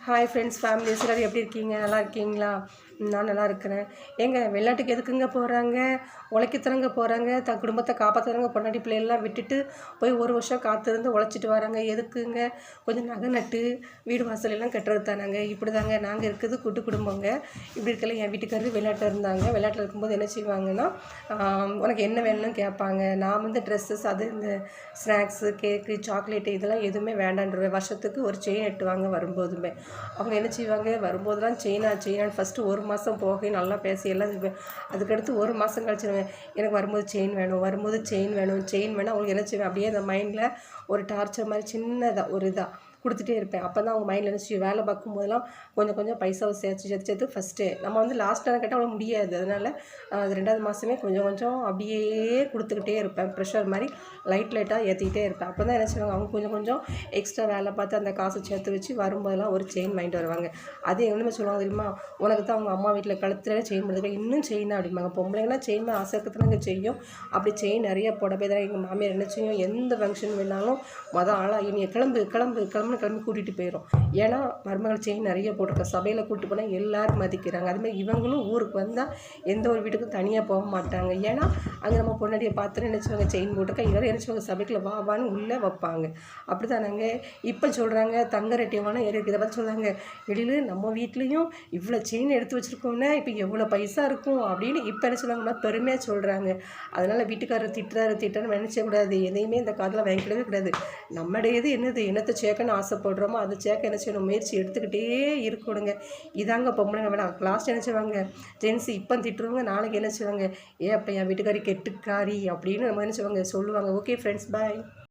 Hi friends, families எல்லோரும் எப்படி இருக்கீங்க? நல்லா இருக்கீங்களா? நான் நல்லா இருக்கிறேன். ஏங்க வெளிநாட்டுக்கு எதுக்குங்க போகிறாங்க? உழைக்கத்தானங்க போகிறாங்க. குடும்பத்தை காப்பாற்றுறவங்க பொண்டாட்டி பிள்ளையெல்லாம் விட்டுட்டு போய் ஒரு வருஷம் காத்திருந்து உழைச்சிட்டு வராங்க. எதுக்குங்க? கொஞ்சம் நகை நட்டு வீடு வாசல் எல்லாம் கட்டுறது தானாங்க. இப்படி தாங்க நாங்கள் இருக்குது கூட்டு குடும்பங்க. இப்படி இருக்கல என் வீட்டுக்காரரு வெளிநாட்டில் இருந்தாங்க. வெளிநாட்டில் இருக்கும்போது என்ன செய்வாங்கன்னா, உனக்கு என்ன வேணும்னு கேட்பாங்க. நான் வந்து ட்ரெஸ்ஸஸ் அது இந்த ஸ்நாக்ஸு, கேக்கு, சாக்லேட்டு இதெல்லாம் எதுவுமே வேண்டான்றுவேன். வருஷத்துக்கு ஒரு செயின் எட்டுவாங்க வரும்போதுமே. அவங்க என்ன செய்வாங்க, வரும்போதெல்லாம் செயினான்னு ஃபஸ்ட்டு 1 மாதம் போக நல்லா பேசி எல்லாம் அதுக்கடுத்து 1 மாதம் கழிச்சிருவேன். எனக்கு வரும்போது செயின் வேணும், செயின் வேணும். அவங்களுக்கு என்ன செய்வேன், அப்படியே அந்த மைண்டில் ஒரு டார்ச்சர் மாதிரி சின்னதாக ஒரு இதாக கொடுத்துட்டே இருப்பேன். அப்போ தான் அவங்க மைண்டில் என்ன செய்யும், வேலை பார்க்கும்போதெல்லாம் கொஞ்சம் கொஞ்சம் பைசாவை சேர்த்து ஃபஸ்ட்டு நம்ம வந்து லாஸ்ட்டாக கேட்டால் அவ்வளோ முடியாது. அதனால் அது 2வது மாதமே கொஞ்சம் கொஞ்சம் அப்படியே கொடுத்துக்கிட்டே இருப்பேன். ப்ரெஷர் மாதிரி லைட்டாக ஏற்றிக்கிட்டே இருப்பேன். அப்போ தான் என்ன செய்வாங்க, அவங்க கொஞ்சம் கொஞ்சம் எக்ஸ்ட்ரா வேலை பார்த்து அந்த காசை சேர்த்து வச்சு வரும்போதெல்லாம் ஒரு செயின் வாங்கிட்டு வருவாங்க. அது என்னமே சொல்லுவாங்க தெரியுமா, உனக்கு தான் அவங்க அம்மா வீட்டில் கழுத்துல செயின் பண்ணுறது இன்னும் செயினா அப்படிம்பாங்க. பொம்பளைங்கன்னா செயின் மேலே ஆசை இருக்கிறதுனாங்க செய்யும். அப்படி செயின் நிறைய போட போய் தான் எங்கள் மாமியார் என்ன செய்யும், எந்த ஃபங்க்ஷன் வேணாலும் ஆளாக இவங்க கிளம்புன்னு கிளம்பி கூட்டிகிட்டு போயிடும். ஏன்னா மருமகள் செயின் நிறைய போட்டிருக்க, சபையில் கூப்பிட்டு போனால் எல்லோரும் மதிக்கிறாங்க. அதுமாதிரி இவங்களும் ஊருக்கு வந்தால் எந்த ஒரு வீட்டுக்கும் தனியாக போக மாட்டாங்க. ஏன்னா அங்கே நம்ம பொண்ணாடியை பார்த்துன்னு நினச்சவங்க செயின் போட்டிருக்கா, எல்லோரும் நினச்சவங்க சபைக்குள்ள வான்னு உள்ளே வைப்பாங்க. அப்படி தானாங்க இப்போ சொல்கிறாங்க. தங்க ரெட்டியமான இதை பார்த்து சொல்கிறாங்க, வெளியில் நம்ம வீட்லேயும் இவ்வளோ செயின் எடுத்து வச்சுருக்கோம்னா இப்போ எவ்வளோ பைசா இருக்கும் அப்படின்னு இப்போ என்ன சொல்கிறாங்கன்னா பெருமையாக சொல்கிறாங்க. அதனால் வீட்டுக்காரர் திட்டுறாருன்னு நினச்சக்கூடாது. எதையுமே இந்த காதில் வாங்கிக்கவே கூடாது. நம்முடையது என்னத்தை சேர்க்கணும்னு ஆசைப்படுறோமோ அதை சேர்க்க என்ன செய்யணும், முயற்சி எடுத்துக்கிட்டே இருக்கணுங்க. இதாங்க பொம்பளைங்க வேணாம். லாஸ்ட் என்ன செய்வாங்க, ஜென்ஸு இப்போ திட்டுறவங்க நாளைக்கு என்ன செய்வாங்க, அப்போ என் வீட்டுக்காரி கெட்டுக்காரி அப்படின்னு நம்ம என்ன செய்வாங்க சொல்லுவாங்க. ஓகே ஃப்ரெண்ட்ஸ், பாய்.